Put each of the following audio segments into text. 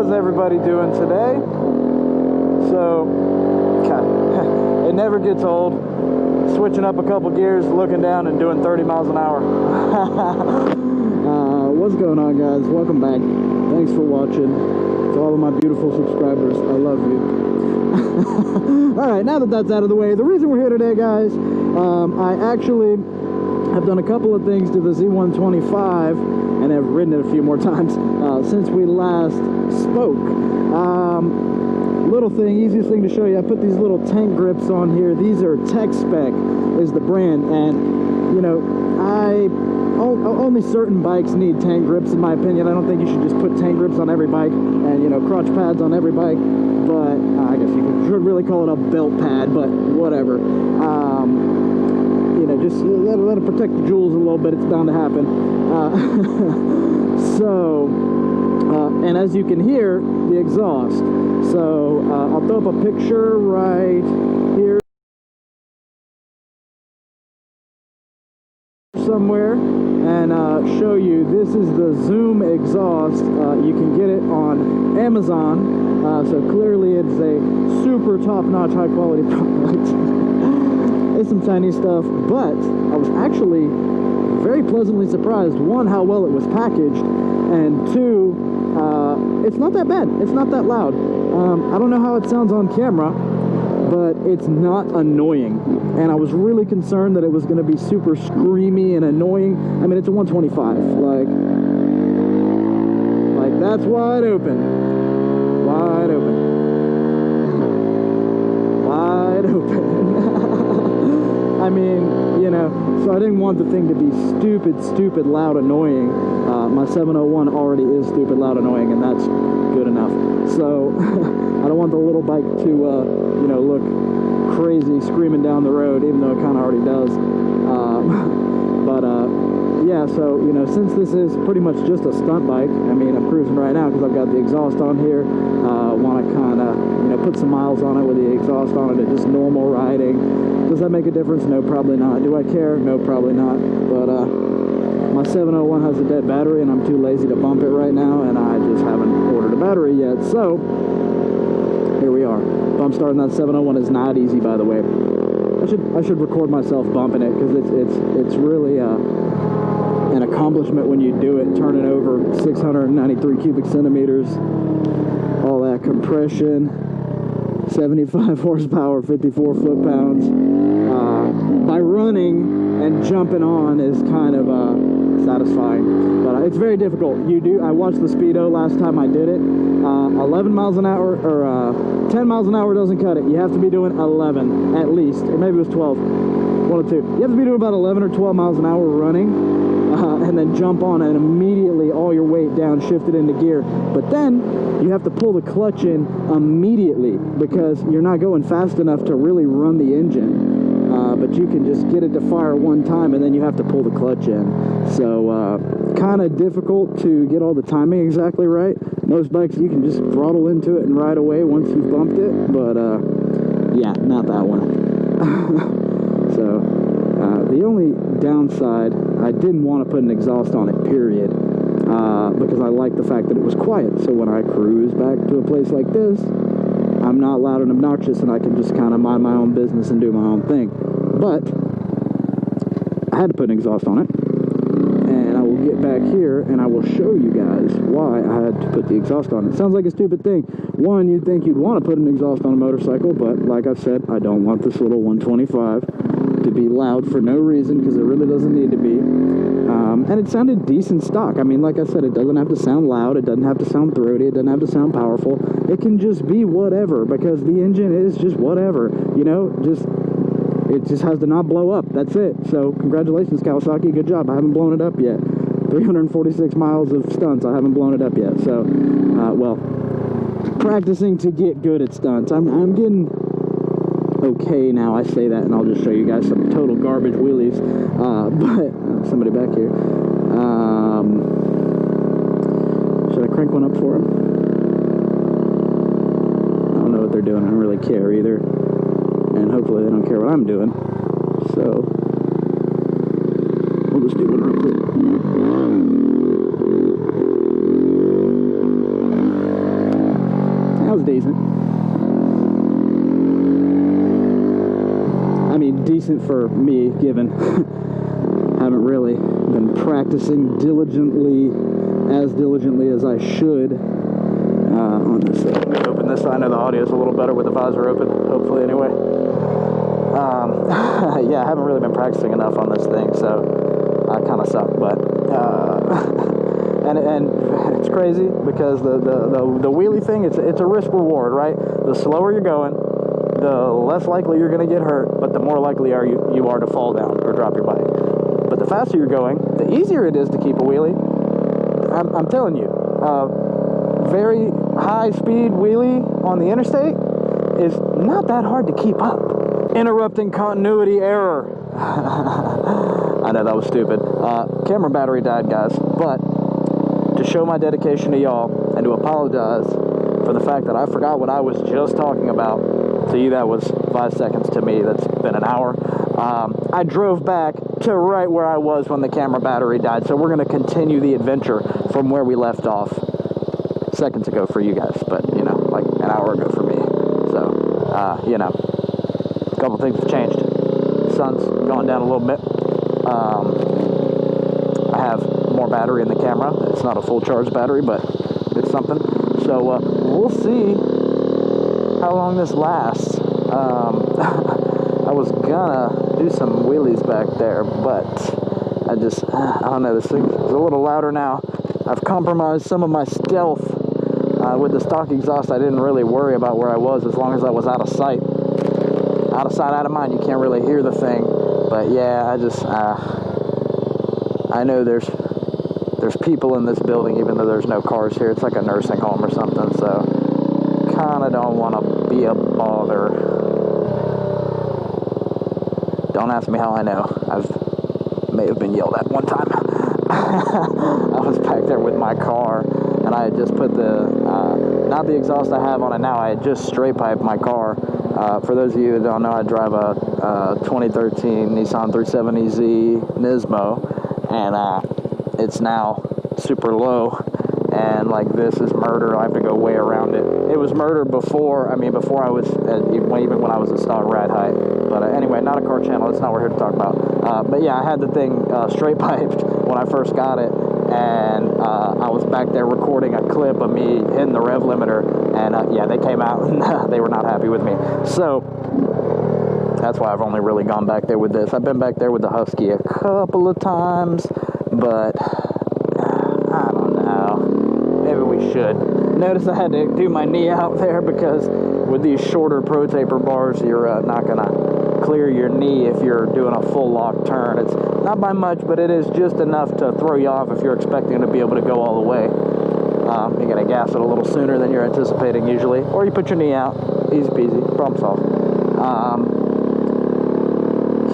How's everybody doing today? So, God, it never gets old. Switching up a couple gears, looking down and doing 30 miles an hour. What's going on, guys? Welcome back. Thanks for watching. To all of my beautiful subscribers, I love you. Alright, now that that's out of the way, the reason we're here today, guys, I actually have done a couple of things to the Z125 and have ridden it a few more times since we last spoke. Little thing, easiest thing to show you, I put these little tank grips on here. These are Tech Spec is the brand, and you know, only certain bikes need tank grips, in my opinion. I don't think you should just put tank grips on every bike and, you know, crotch pads on every bike, but I guess you should really call it a belt pad, but whatever. You know, just let it protect the jewels a little bit. It's bound to happen. And as you can hear, the exhaust. So I'll throw up a picture right here somewhere and show you. This is the Zoom exhaust. You can get it on Amazon. So clearly it's a super top-notch, high-quality product. It's some Chinese stuff, but I was actually very pleasantly surprised. One, how well it was packaged, and two, it's not that bad. It's not that loud. I don't know how it sounds on camera, but it's not annoying. And I was really concerned that it was going to be super screamy and annoying. I mean, it's a 125. Like that's wide open. Wide open. Wide open. I mean, you know, so I didn't want the thing to be stupid, loud, annoying. My 701 already is stupid, loud, annoying, and that's good enough. So I don't want the little bike to, you know, look crazy screaming down the road, even though it kind of already does. Yeah, so, you know, since this is pretty much just a stunt bike, I mean, I'm cruising right now because I've got the exhaust on here. Want to kind of, you know, put some miles on it with the exhaust on it, just normal riding. Does that make a difference? No, probably not. Do I care? No, probably not. But my 701 has a dead battery, and I'm too lazy to bump it right now, and I just haven't ordered a battery yet. So here we are. Bump starting that 701 is not easy, by the way. I should record myself bumping it, because it's really an accomplishment when you do it, turning over 693 cubic centimeters, all that compression, 75 horsepower, 54 foot-pounds. By running and jumping on is kind of satisfying, but it's very difficult. I watched the speedo last time I did it. 11 miles an hour, or 10 miles an hour doesn't cut it. You have to be doing 11 at least, or maybe it was 12, one or two. You have to be doing about 11 or 12 miles an hour running, and then jump on and immediately all your weight down, shift it into gear. But then you have to pull the clutch in immediately, because you're not going fast enough to really run the engine. But you can just get it to fire one time, and then you have to pull the clutch in. So kind of difficult to get all the timing exactly right. Most bikes you can just throttle into it and ride away once you've bumped it, but yeah, not that one. So the only downside, I didn't want to put an exhaust on it, period, because I like the fact that it was quiet. So when I cruise back to a place like this, I'm not loud and obnoxious, and I can just kind of mind my own business and do my own thing. But I had to put an exhaust on it, and I will get back here and I will show you guys why I had to put the exhaust on it. Sounds like a stupid thing. One, you'd think you'd want to put an exhaust on a motorcycle, but like I said, I don't want this little 125 to be loud for no reason, because it really doesn't need to be. And it sounded decent stock. I mean, like I said, it doesn't have to sound loud, it doesn't have to sound throaty, it doesn't have to sound powerful. It can just be whatever, because the engine is just whatever, you know, it just has to not blow up. That's it. So congratulations, Kawasaki, good job. I haven't blown it up yet. 346 miles of stunts, I haven't blown it up yet. So well, practicing to get good at stunts. I'm getting okay now. I say that, and I'll just show you guys some total garbage wheelies. But somebody back here. Should I crank one up for him? I don't know what they're doing. I don't really care either, and hopefully they don't care what I'm doing. So we'll just do one real quick. for me, given haven't really been practicing diligently as I should on this side. Let me open this side. I know the audio is a little better with the visor open, hopefully anyway. Yeah, I haven't really been practicing enough on this thing, so I kind of suck, but and it's crazy because the wheelie thing, it's a risk reward, right? The slower you're going, the less likely you're going to get hurt, but the more likely you are to fall down or drop your bike. But the faster you're going, the easier it is to keep a wheelie. I'm telling you, very high speed wheelie on the interstate is not that hard to keep up. Interrupting continuity error. I know that was stupid. Camera battery died, guys, but to show my dedication to y'all and to apologize for the fact that I forgot what I was just talking about. To you, that was 5 seconds. To me, that's been an hour. I drove back to right where I was when the camera battery died, so we're going to continue the adventure from where we left off seconds ago for you guys, but, you know, like an hour ago for me. So, you know, a couple things have changed. Sun's gone down a little bit. I have more battery in the camera. It's not a full charge battery, but it's something. So, we'll see how long this lasts. I was gonna do some wheelies back there, but I don't know, this thing is a little louder now. I've compromised some of my stealth. With the stock exhaust, I didn't really worry about where I was as long as I was out of sight. Out of sight, out of mind, you can't really hear the thing. But yeah, I know there's people in this building, even though there's no cars here. It's like a nursing home or something, so kind of don't want to be a bother. Don't ask me how I know. May have been yelled at one time. I was back there with my car, and I had just put not the exhaust I have on it now, I had just straight piped my car. For those of you who don't know, I drive a 2013 Nissan 370Z Nismo, and it's now super low, and like this is murder. I have to go way around it. It was murder before I was even when I was at stock ride height. But anyway, not a car channel. That's not what we're here to talk about. But yeah, I had the thing straight piped when I first got it, and I was back there recording a clip of me hitting the rev limiter, and yeah, they came out and they were not happy with me. So that's why I've only really gone back there with this. I've been back there with the Husky a couple of times, but I don't know. Maybe we should. Notice I had to do my knee out there because with these shorter Pro Taper bars, you're not going to clear your knee if you're doing a full lock turn. It's not by much, but it is just enough to throw you off if you're expecting to be able to go all the way. You're going to gas it a little sooner than you're anticipating usually, or you put your knee out. Easy peasy, problem solved.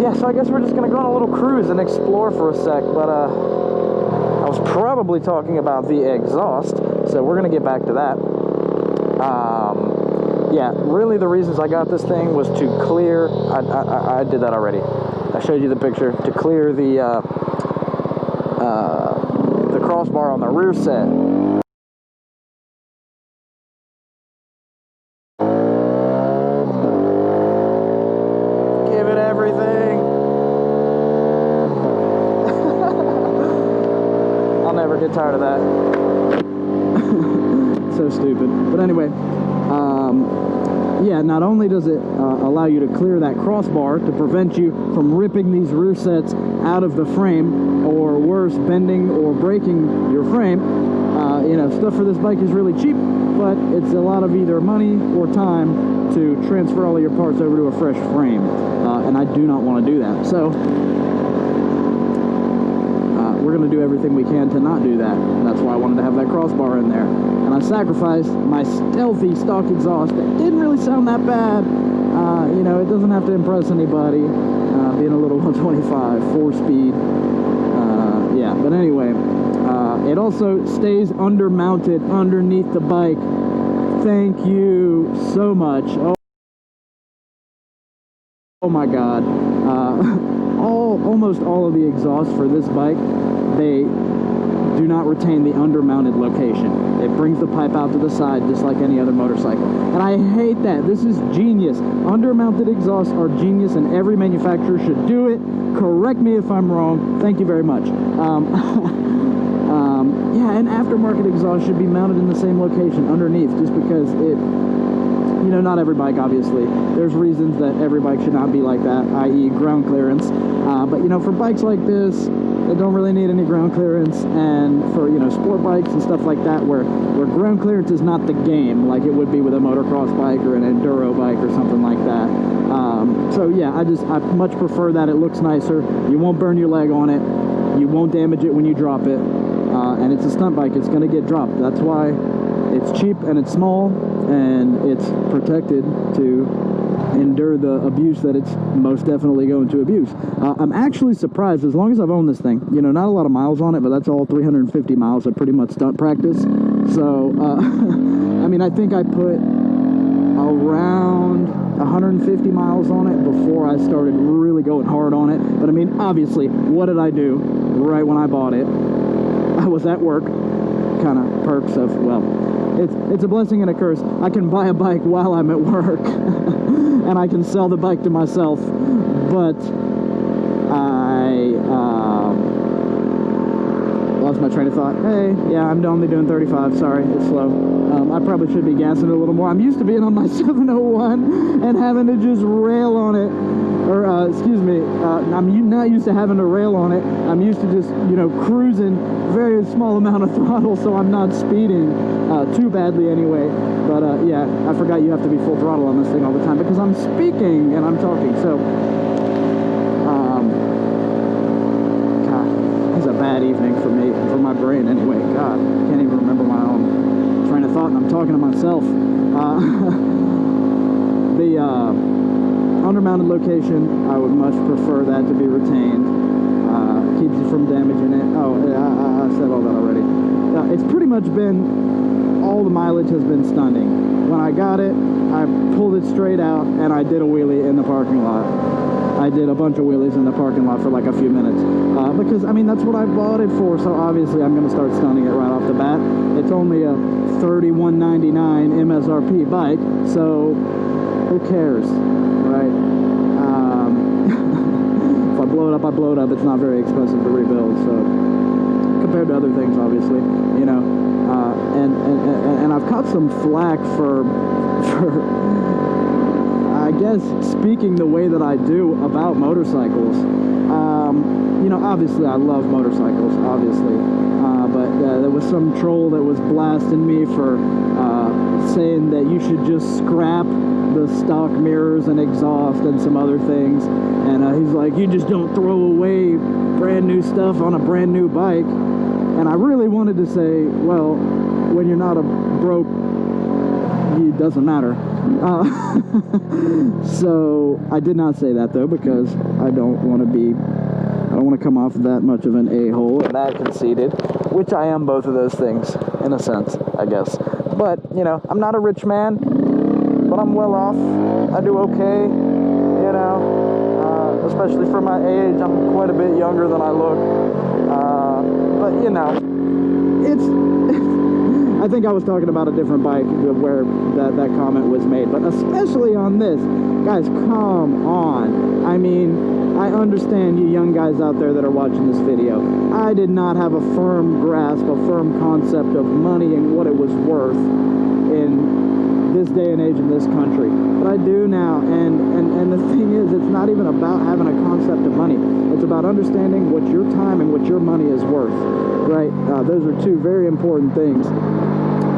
Yeah, so I guess we're just going to go on a little cruise and explore for a sec, but I was probably talking about the exhaust, so we're going to get back to that. Yeah, really the reasons I got this thing was to clear, I did that already. I showed you the picture, to clear the crossbar on the rear set. Give it everything. I'll never get tired of that. So stupid. But anyway, yeah, not only does it allow you to clear that crossbar to prevent you from ripping these rear sets out of the frame, or worse, bending or breaking your frame. You know, stuff for this bike is really cheap, but it's a lot of either money or time to transfer all of your parts over to a fresh frame, and I do not want to do that. So we're going to do everything we can to not do that. That's why I wanted to have that crossbar in there. And I sacrificed my stealthy stock exhaust that didn't really sound that bad. You know, it doesn't have to impress anybody, being a little 125, 4-speed. Yeah, but anyway, it also stays undermounted underneath the bike. Thank you so much. Oh my God. Almost all of the exhausts for this bike, they do not retain the undermounted location. It brings the pipe out to the side just like any other motorcycle. And I hate that. This is genius. Undermounted exhausts are genius, and every manufacturer should do it. Correct me if I'm wrong. Thank you very much. Yeah, and aftermarket exhaust should be mounted in the same location underneath, just because it, you know, not every bike, obviously. There's reasons that every bike should not be like that, i.e. ground clearance. But, you know, for bikes like this, that don't really need any ground clearance, and for, you know, sport bikes and stuff like that, where ground clearance is not the game, like it would be with a motocross bike or an enduro bike or something like that. So, yeah, I much prefer that. It looks nicer. You won't burn your leg on it. You won't damage it when you drop it. And it's a stunt bike. It's going to get dropped. That's why it's cheap and it's small and it's protected to endure the abuse that it's most definitely going to abuse. I'm actually surprised, as long as I've owned this thing, you know, not a lot of miles on it, but that's all 350 miles of pretty much stunt practice. So, I mean, I think I put around 150 miles on it before I started really going hard on it. But I mean, obviously, what did I do right when I bought it? I was at work. Kind of perks of, well, it's a blessing and a curse. I can buy a bike while I'm at work and I can sell the bike to myself, but I lost my train of thought. Hey, yeah, I'm only doing 35. Sorry, it's slow. I probably should be gassing it a little more. I'm used to being on my 701 and having to just rail on it. Or, excuse me, I'm not used to having to rail on it. I'm used to just, you know, cruising very small amount of throttle, so I'm not speeding too badly anyway. But, yeah, I forgot you have to be full throttle on this thing all the time because I'm speaking and I'm talking. So, God, it's a bad evening for me, for my brain anyway. God, I can't even remember my own train of thought, and I'm talking to myself. Undermounted location, I would much prefer that to be retained. Keeps you from damaging it. Oh, yeah, I said all that already. It's pretty much been, all the mileage has been stunning. When I got it, I pulled it straight out and I did a wheelie in the parking lot. I did a bunch of wheelies in the parking lot for like a few minutes. Because, I mean, that's what I bought it for, so obviously I'm going to start stunning it right off the bat. It's only a $31.99 MSRP bike, so who cares, right? If I blow it up, I blow it up. It's not very expensive to rebuild, so compared to other things, obviously, you know. And I've caught some flack for I guess speaking the way that I do about motorcycles. You know, obviously I love motorcycles, obviously, but there was some troll that was blasting me for saying that you should just scrap the stock mirrors and exhaust and some other things, and he's like, you just don't throw away brand new stuff on a brand new bike. And I really wanted to say, well, when you're not a broke, it doesn't matter. So I did not say that though, because I don't want to come off that much of an a-hole and that conceited, which I am both of those things in a sense, I guess. But, you know, I'm not a rich man, but I'm well off. I do okay, you know, especially for my age. I'm quite a bit younger than I look. But, you know, I think I was talking about a different bike where that comment was made, but especially on this. Guys, come on. I mean, I understand you young guys out there that are watching this video. I did not have a firm grasp, a firm concept of money and what it was worth in this day and age in this country. But I do now, and the thing is, it's not even about having a concept of money. It's about understanding what your time and what your money is worth, right? Those are two very important things.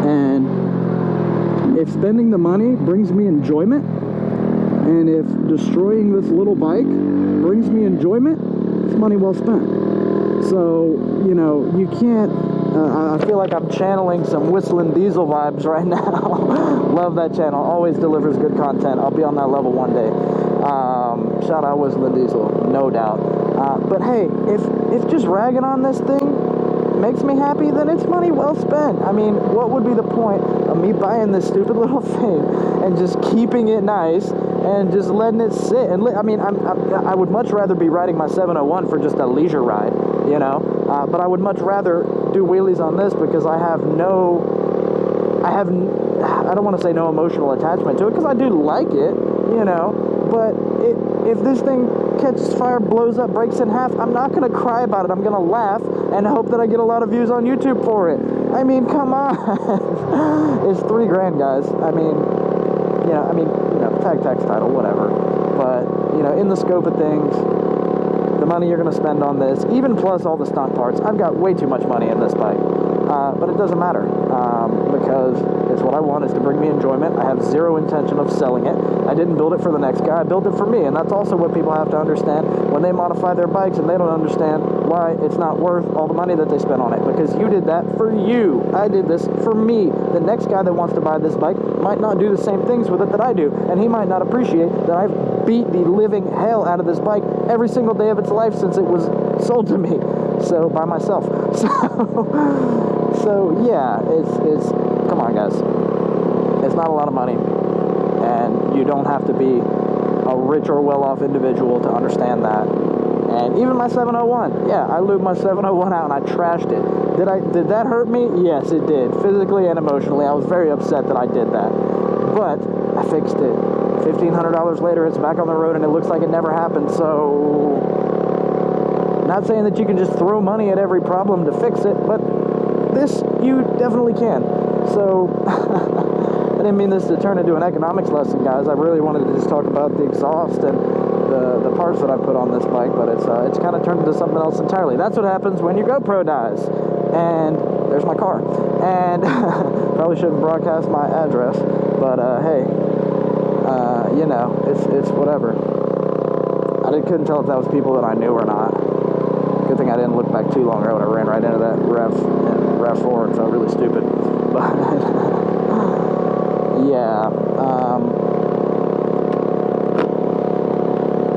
And if spending the money brings me enjoyment, and if destroying this little bike brings me enjoyment, it's money well spent. So, you know, you can't, I feel like I'm channeling some Whistling Diesel vibes right now. Love that channel, always delivers good content. I'll be on that level one day. Shout out Whistling Diesel, no doubt. But hey, if just ragging on this thing makes me happy, then it's money well spent. I mean, what would be the point of me buying this stupid little thing and just keeping it nice and just letting it sit? And I mean, I would much rather be riding my 701 for just a leisure ride, you know, but I would much rather do wheelies on this because I don't want to say no emotional attachment to it, because I do like it, you know, but if this thing catches fire, blows up, breaks in half, I'm not going to cry about it. I'm going to laugh and hope that I get a lot of views on YouTube for it. I mean, come on. It's $3,000, guys. I mean, tag tax title, whatever. But, you know, in the scope of things, the money you're going to spend on this, even plus all the stunt parts, I've got way too much money in this bike. But it doesn't matter, because it's what I want, is to bring me enjoyment. I have zero intention of selling it. I didn't build it for the next guy, I built it for me, and that's also what people have to understand when they modify their bikes, and they don't understand why it's not worth all the money that they spent on it, because you did that for you. I did this for me. The next guy that wants to buy this bike might not do the same things with it that I do, and he might not appreciate that I've beat the living hell out of this bike every single day of its life since it was sold to me, so by myself. So yeah, it's come on, guys, it's not a lot of money, and you don't have to be a rich or well-off individual to understand that. And even my 701, yeah, I lubed my 701 out and I trashed it. Did that hurt me? Yes, it did, physically and emotionally. I was very upset that I did that, but I fixed it. $1,500 later, it's back on the road and it looks like it never happened. So, not saying that you can just throw money at every problem to fix it, but this you definitely can. So I didn't mean this to turn into an economics lesson, guys. I really wanted to just talk about the exhaust and the parts that I put on this bike, but it's kind of turned into something else entirely. That's what happens when your GoPro dies. And there's my car. And probably shouldn't broadcast my address, but hey, you know, it's whatever. I couldn't tell if that was people that I knew or not. Good thing I didn't look back too long ago when I ran right into that RAV4 and felt really stupid. But yeah,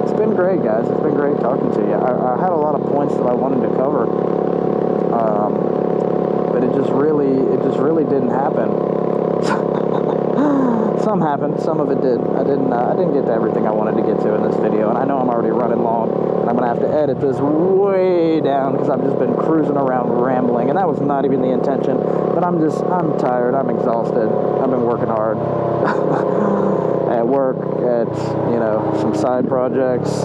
it's been great, guys. It's been great talking to you. I had a lot of points that I wanted to cover, but it just really didn't happen. Some happened, some of it did. I didn't get to everything I wanted to get to in this video, and I know I'm already running long, and I'm gonna have to edit this way down because I've just been cruising around rambling, and that was not even the intention. But I'm tired, I'm exhausted. I've been working hard at work, at, you know, some side projects,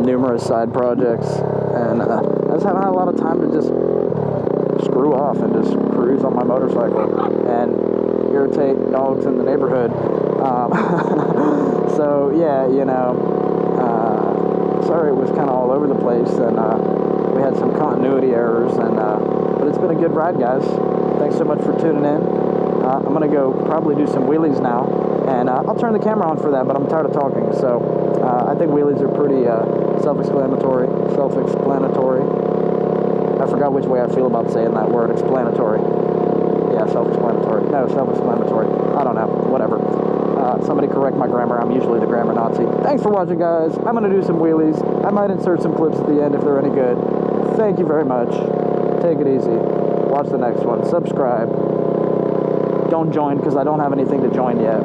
numerous side projects, and I just haven't had a lot of time to just screw off and just cruise on my motorcycle and irritate dogs in the neighborhood. So yeah, you know, sorry it was kind of all over the place, and we had some continuity errors, and but it's been a good ride, guys. Thanks so much for tuning in. I'm gonna go probably do some wheelies now, and I'll turn the camera on for that, but I'm tired of talking, so I think wheelies are pretty self-explanatory. I forgot which way I feel about saying that word, explanatory. Yeah, self-explanatory. No, self-explanatory. I don't know. Whatever. Somebody correct my grammar. I'm usually the grammar Nazi. Thanks for watching, guys. I'm going to do some wheelies. I might insert some clips at the end if they're any good. Thank you very much. Take it easy. Watch the next one. Subscribe. Don't join because I don't have anything to join yet.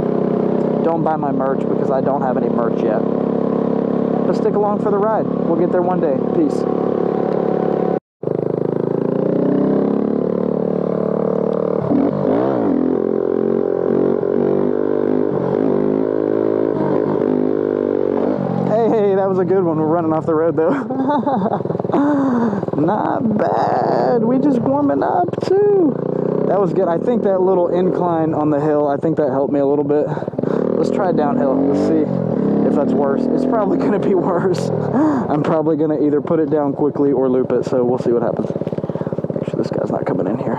Don't buy my merch because I don't have any merch yet. But stick along for the ride. We'll get there one day. Peace. That was a good one. We're running off the road though. Not bad. We just warming up too. That was good. I think that little incline on the hill, I think that helped me a little bit. Let's try downhill. Let's see if that's worse. It's probably going to be worse. I'm probably going to either put it down quickly or loop it, so we'll see what happens. Make sure this guy's not coming in here.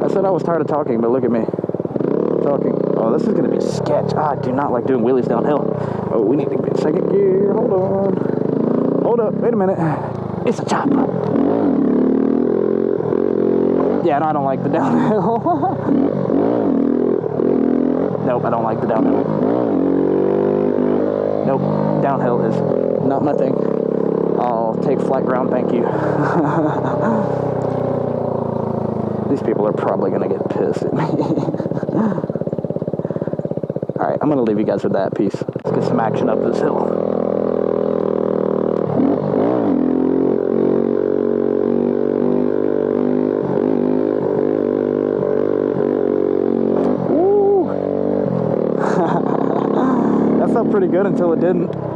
I said I was tired of talking, but look at me. Talking. Oh, this is going to be sketch. I do not like doing wheelies downhill. Oh, we need to get second gear. Hold on. Hold up. Wait a minute. It's a chopper. Yeah, no, I don't like the downhill. Nope, I don't like the downhill. Nope, downhill is not my thing. I'll take flat ground, thank you. These people are probably going to get pissed at me. Alright, I'm going to leave you guys with that. Peace. Let's get some action up this hill. pretty good until it didn't.